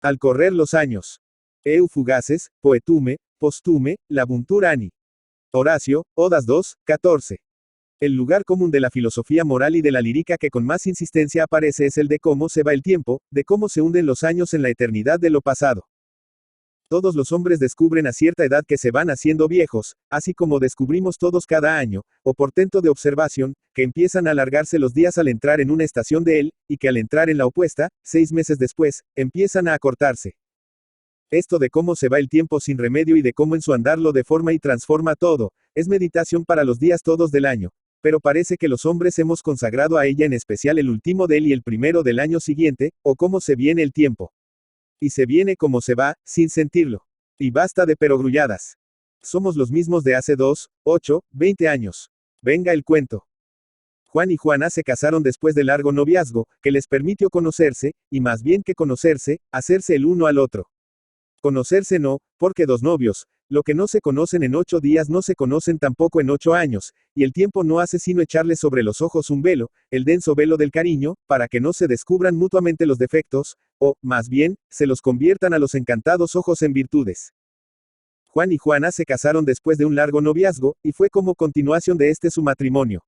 Al correr los años. Eu fugaces, poetume, postume, labuntur ani. Horacio, Odas 2, 14. El lugar común de la filosofía moral y de la lírica que con más insistencia aparece es el de cómo se va el tiempo, de cómo se hunden los años en la eternidad de lo pasado. Todos los hombres descubren a cierta edad que se van haciendo viejos, así como descubrimos todos cada año, o portento de observación, que empiezan a alargarse los días al entrar en una estación de él, y que al entrar en la opuesta, 6 meses después, empiezan a acortarse. Esto de cómo se va el tiempo sin remedio y de cómo en su andar lo deforma y transforma todo, es meditación para los días todos del año. Pero parece que los hombres hemos consagrado a ella en especial el último del y el primero del año siguiente, o cómo se viene el tiempo. Y se viene como se va, sin sentirlo. Y basta de perogrulladas. Somos los mismos de hace 2, 8, 20 años. Venga el cuento. Juan y Juana se casaron después de largo noviazgo, que les permitió conocerse, y más bien que conocerse, hacerse el uno al otro. Conocerse no, porque dos novios, lo que no se conocen en 8 días no se conocen tampoco en 8 años, y el tiempo no hace sino echarles sobre los ojos un velo, el denso velo del cariño, para que no se descubran mutuamente los defectos, o, más bien, se los conviertan a los encantados ojos en virtudes. Juan y Juana se casaron después de un largo noviazgo, y fue como continuación de este su matrimonio.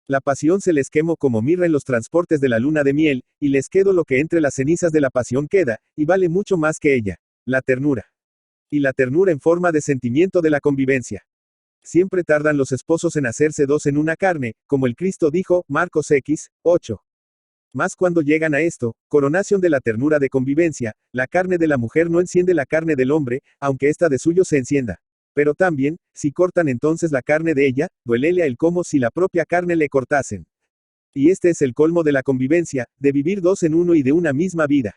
La pasión se les quemó como mirra en los transportes de la luna de miel, y les quedó lo que entre las cenizas de la pasión queda, y vale mucho más que ella, la ternura. Y la ternura en forma de sentimiento de la convivencia. Siempre tardan los esposos en hacerse dos en una carne, como el Cristo dijo, Marcos X, 8. Más cuando llegan a esto, coronación de la ternura de convivencia, la carne de la mujer no enciende la carne del hombre, aunque ésta de suyo se encienda. Pero también, si cortan entonces la carne de ella, duelele a él como si la propia carne le cortasen. Y este es el colmo de la convivencia, de vivir dos en uno y de una misma vida.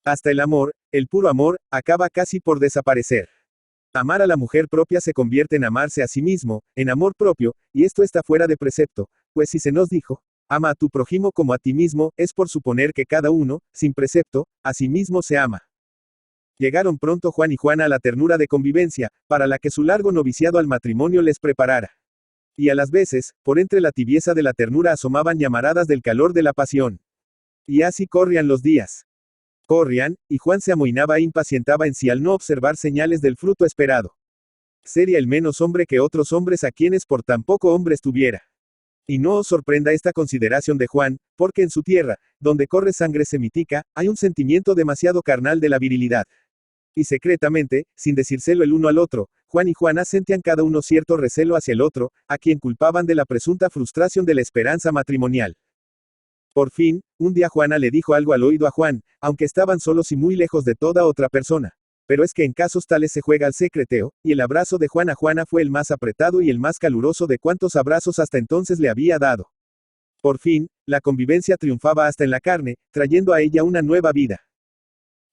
Hasta el amor, el puro amor, acaba casi por desaparecer. Amar a la mujer propia se convierte en amarse a sí mismo, en amor propio, y esto está fuera de precepto, pues si se nos dijo, ama a tu prójimo como a ti mismo, es por suponer que cada uno, sin precepto, a sí mismo se ama. Llegaron pronto Juan y Juana a la ternura de convivencia, para la que su largo noviciado al matrimonio les preparara. Y a las veces, por entre la tibieza de la ternura asomaban llamaradas del calor de la pasión. Y así corrían los días. Corrían, y Juan se amohinaba e impacientaba en sí al no observar señales del fruto esperado. Sería el menos hombre que otros hombres a quienes por tan poco hombres tuviera. Y no os sorprenda esta consideración de Juan, porque en su tierra, donde corre sangre semítica, hay un sentimiento demasiado carnal de la virilidad. Y secretamente, sin decírselo el uno al otro, Juan y Juana sentían cada uno cierto recelo hacia el otro, a quien culpaban de la presunta frustración de la esperanza matrimonial. Por fin, un día Juana le dijo algo al oído a Juan, aunque estaban solos y muy lejos de toda otra persona. Pero es que en casos tales se juega al secreteo, y el abrazo de Juan a Juana fue el más apretado y el más caluroso de cuantos abrazos hasta entonces le había dado. Por fin, la convivencia triunfaba hasta en la carne, trayendo a ella una nueva vida.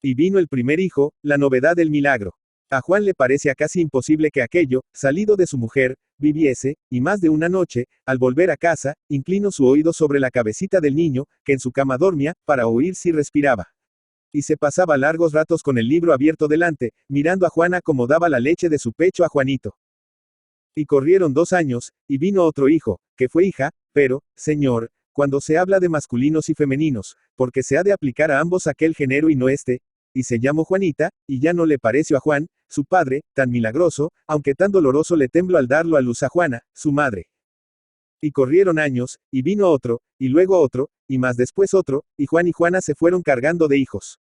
Y vino el primer hijo, la novedad del milagro. A Juan le parecía casi imposible que aquello, salido de su mujer, viviese, y más de una noche, al volver a casa, inclinó su oído sobre la cabecita del niño, que en su cama dormía, para oír si respiraba. Y se pasaba largos ratos con el libro abierto delante, mirando a Juana como daba la leche de su pecho a Juanito. Y corrieron 2 años, y vino otro hijo, que fue hija, pero, Señor, cuando se habla de masculinos y femeninos, porque se ha de aplicar a ambos aquel género y no este, y se llamó Juanita, y ya no le pareció a Juan, su padre, tan milagroso, aunque tan doloroso le tembló al darlo a luz a Juana, su madre. Y corrieron años, y vino otro, y luego otro, y más después otro, y Juan y Juana se fueron cargando de hijos.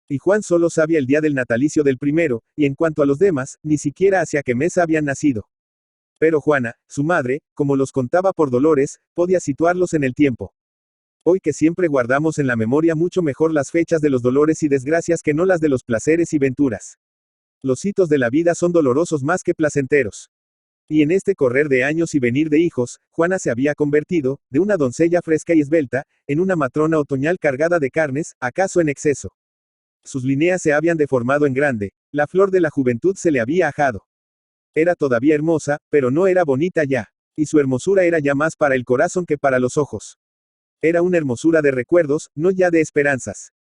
Y Juan solo sabía el día del natalicio del primero, y en cuanto a los demás, ni siquiera hacia qué mes habían nacido. Pero Juana, su madre, como los contaba por dolores, podía situarlos en el tiempo. Hoy que siempre guardamos en la memoria mucho mejor las fechas de los dolores y desgracias que no las de los placeres y venturas. Los hitos de la vida son dolorosos más que placenteros. Y en este correr de años y venir de hijos, Juana se había convertido, de una doncella fresca y esbelta, en una matrona otoñal cargada de carnes, acaso en exceso. Sus líneas se habían deformado en grande, la flor de la juventud se le había ajado. Era todavía hermosa, pero no era bonita ya, y su hermosura era ya más para el corazón que para los ojos. Era una hermosura de recuerdos, no ya de esperanzas.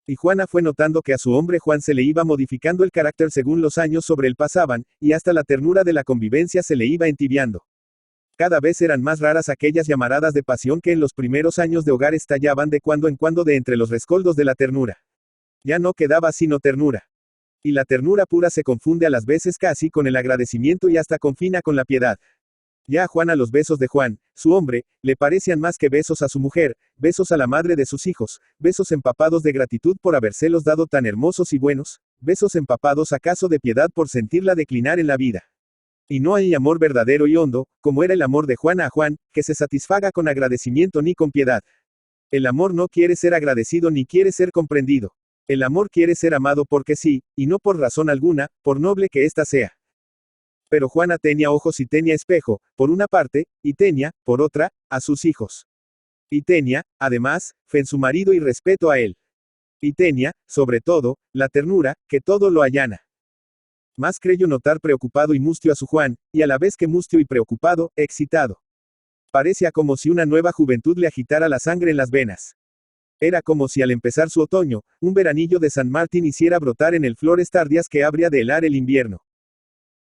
Y Juana fue notando que a su hombre Juan se le iba modificando el carácter según los años sobre él pasaban, y hasta la ternura de la convivencia se le iba entibiando. Cada vez eran más raras aquellas llamaradas de pasión que en los primeros años de hogar estallaban de cuando en cuando de entre los rescoldos de la ternura. Ya no quedaba sino ternura. Y la ternura pura se confunde a las veces casi con el agradecimiento y hasta confina con la piedad. Ya a Juana los besos de Juan, su hombre, le parecían más que besos a su mujer, besos a la madre de sus hijos, besos empapados de gratitud por habérselos dado tan hermosos y buenos, besos empapados acaso de piedad por sentirla declinar en la vida. Y no hay amor verdadero y hondo, como era el amor de Juana a Juan, que se satisfaga con agradecimiento ni con piedad. El amor no quiere ser agradecido ni quiere ser comprendido. El amor quiere ser amado porque sí, y no por razón alguna, por noble que ésta sea. Pero Juana tenía ojos y tenía espejo, por una parte, y tenía, por otra, a sus hijos. Y tenía, además, fe en su marido y respeto a él. Y tenía, sobre todo, la ternura, que todo lo allana. Más creyó notar preocupado y mustio a su Juan, y a la vez que mustio y preocupado, excitado. Parecía como si una nueva juventud le agitara la sangre en las venas. Era como si al empezar su otoño, un veranillo de San Martín hiciera brotar en él flores tardías que habría de helar el invierno.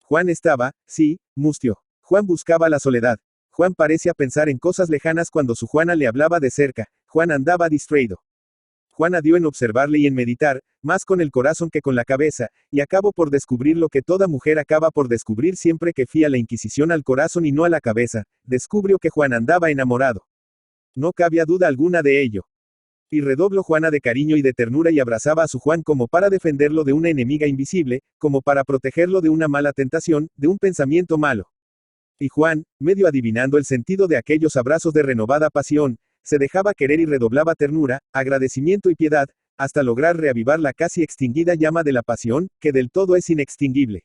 Juan estaba, sí, mustio. Juan buscaba la soledad. Juan parecía pensar en cosas lejanas cuando su Juana le hablaba de cerca. Juan andaba distraído. Juana dio en observarle y en meditar, más con el corazón que con la cabeza, y acabó por descubrir lo que toda mujer acaba por descubrir siempre que fía la inquisición al corazón y no a la cabeza, descubrió que Juan andaba enamorado. No cabía duda alguna de ello. Y redobló Juana de cariño y de ternura y abrazaba a su Juan como para defenderlo de una enemiga invisible, como para protegerlo de una mala tentación, de un pensamiento malo. Y Juan, medio adivinando el sentido de aquellos abrazos de renovada pasión, se dejaba querer y redoblaba ternura, agradecimiento y piedad, hasta lograr reavivar la casi extinguida llama de la pasión, que del todo es inextinguible.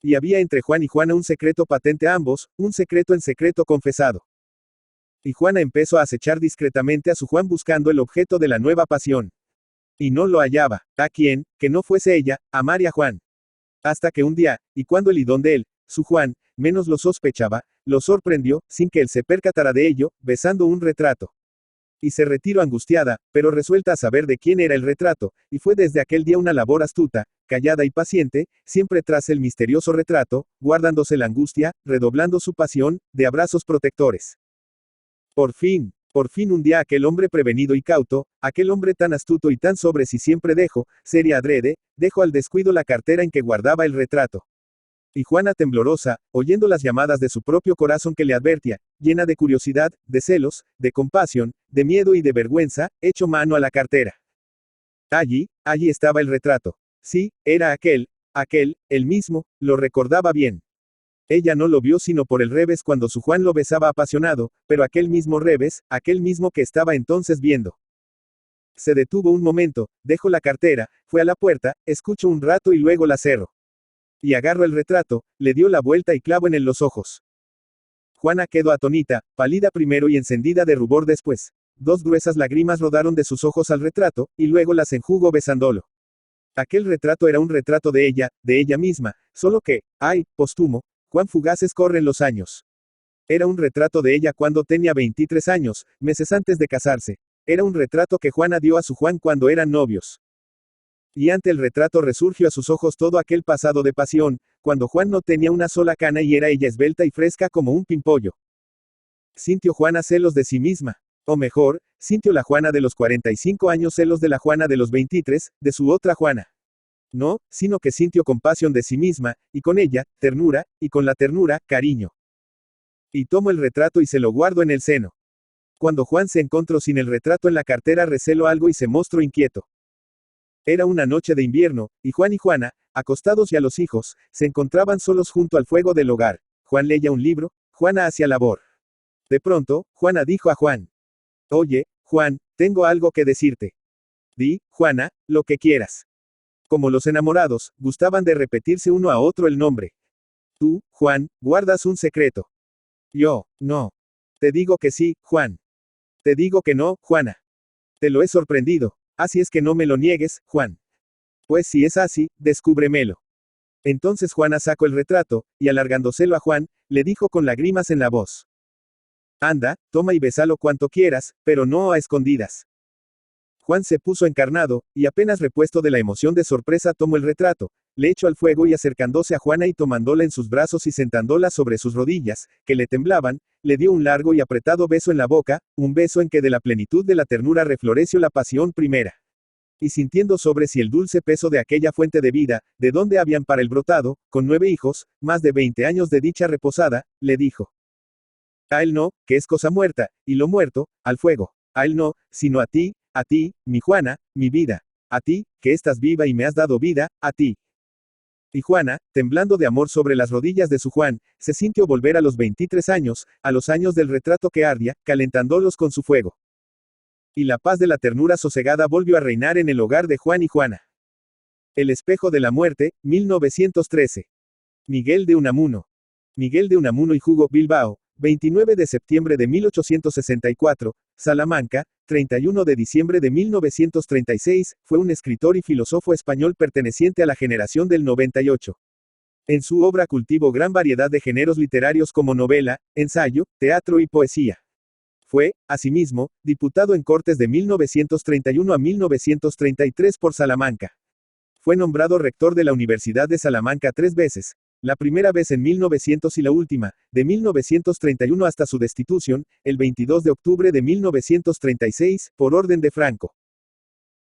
Y había entre Juan y Juana un secreto patente a ambos, un secreto en secreto confesado. Y Juana empezó a acechar discretamente a su Juan buscando el objeto de la nueva pasión. Y no lo hallaba, a quien, que no fuese ella, amar a Juan. Hasta que un día, y cuando el idón de él, su Juan, menos lo sospechaba, lo sorprendió, sin que él se percatara de ello, besando un retrato. Y se retiró angustiada, pero resuelta a saber de quién era el retrato, y fue desde aquel día una labor astuta, callada y paciente, siempre tras el misterioso retrato, guardándose la angustia, redoblando su pasión, de abrazos protectores. Por fin un día aquel hombre prevenido y cauto, aquel hombre tan astuto y tan sobre sí siempre seria adrede, dejó al descuido la cartera en que guardaba el retrato. Y Juana temblorosa, oyendo las llamadas de su propio corazón que le advertía, llena de curiosidad, de celos, de compasión, de miedo y de vergüenza, echó mano a la cartera. Allí estaba el retrato. Sí, era aquel, el mismo, lo recordaba bien. Ella no lo vio sino por el revés cuando su Juan lo besaba apasionado, pero aquel mismo revés, aquel mismo que estaba entonces viendo. Se detuvo un momento, dejó la cartera, fue a la puerta, escuchó un rato y luego la cerró. Y agarró el retrato, le dio la vuelta y clavó en él los ojos. Juana quedó atónita, pálida primero y encendida de rubor después. 2 gruesas lágrimas rodaron de sus ojos al retrato, y luego las enjugó besándolo. Aquel retrato era un retrato de ella misma, solo que, ay, póstumo, cuán fugaces corren los años. Era un retrato de ella cuando tenía 23 años, meses antes de casarse. Era un retrato que Juana dio a su Juan cuando eran novios. Y ante el retrato resurgió a sus ojos todo aquel pasado de pasión, cuando Juan no tenía una sola cana y era ella esbelta y fresca como un pimpollo. Sintió Juana celos de sí misma. O mejor, sintió la Juana de los 45 años celos de la Juana de los 23, de su otra Juana. No, sino que sintió compasión de sí misma, y con ella, ternura, y con la ternura, cariño. Y tomó el retrato y se lo guardó en el seno. Cuando Juan se encontró sin el retrato en la cartera receló algo y se mostró inquieto. Era una noche de invierno, y Juan y Juana, acostados ya los hijos, se encontraban solos junto al fuego del hogar. Juan leía un libro, Juana hacía labor. De pronto, Juana dijo a Juan: Oye, Juan, tengo algo que decirte. Di, Juana, lo que quieras. Como los enamorados, gustaban de repetirse uno a otro el nombre. Tú, Juan, guardas un secreto. Yo, no. Te digo que sí, Juan. Te digo que no, Juana. Te lo he sorprendido. Así es que no me lo niegues, Juan. Pues si es así, descúbremelo. Entonces Juana sacó el retrato, y alargándoselo a Juan, le dijo con lágrimas en la voz: Anda, toma y bésalo cuanto quieras, pero no a escondidas. Juan se puso encarnado, y apenas repuesto de la emoción de sorpresa tomó el retrato, le echó al fuego y acercándose a Juana y tomándola en sus brazos y sentándola sobre sus rodillas, que le temblaban, le dio un largo y apretado beso en la boca, un beso en que de la plenitud de la ternura refloreció la pasión primera. Y sintiendo sobre sí el dulce peso de aquella fuente de vida, de donde habían para el brotado, con 9 hijos, más de 20 años de dicha reposada, le dijo: a él no, que es cosa muerta, y lo muerto, al fuego. A él no, sino a ti, mi Juana, mi vida. A ti, que estás viva y me has dado vida, a ti. Y Juana, temblando de amor sobre las rodillas de su Juan, se sintió volver a los 23 años, a los años del retrato que ardía, calentándolos con su fuego. Y la paz de la ternura sosegada volvió a reinar en el hogar de Juan y Juana. El espejo de la muerte, 1913. Miguel de Unamuno. Miguel de Unamuno y Hugo Bilbao, 29 de septiembre de 1864, Salamanca, 31 de diciembre de 1936, fue un escritor y filósofo español perteneciente a la generación del 98. En su obra cultivó gran variedad de géneros literarios como novela, ensayo, teatro y poesía. Fue, asimismo, diputado en Cortes de 1931 a 1933 por Salamanca. Fue nombrado rector de la Universidad de Salamanca 3 veces. La primera vez en 1900 y la última, de 1931 hasta su destitución, el 22 de octubre de 1936, por orden de Franco.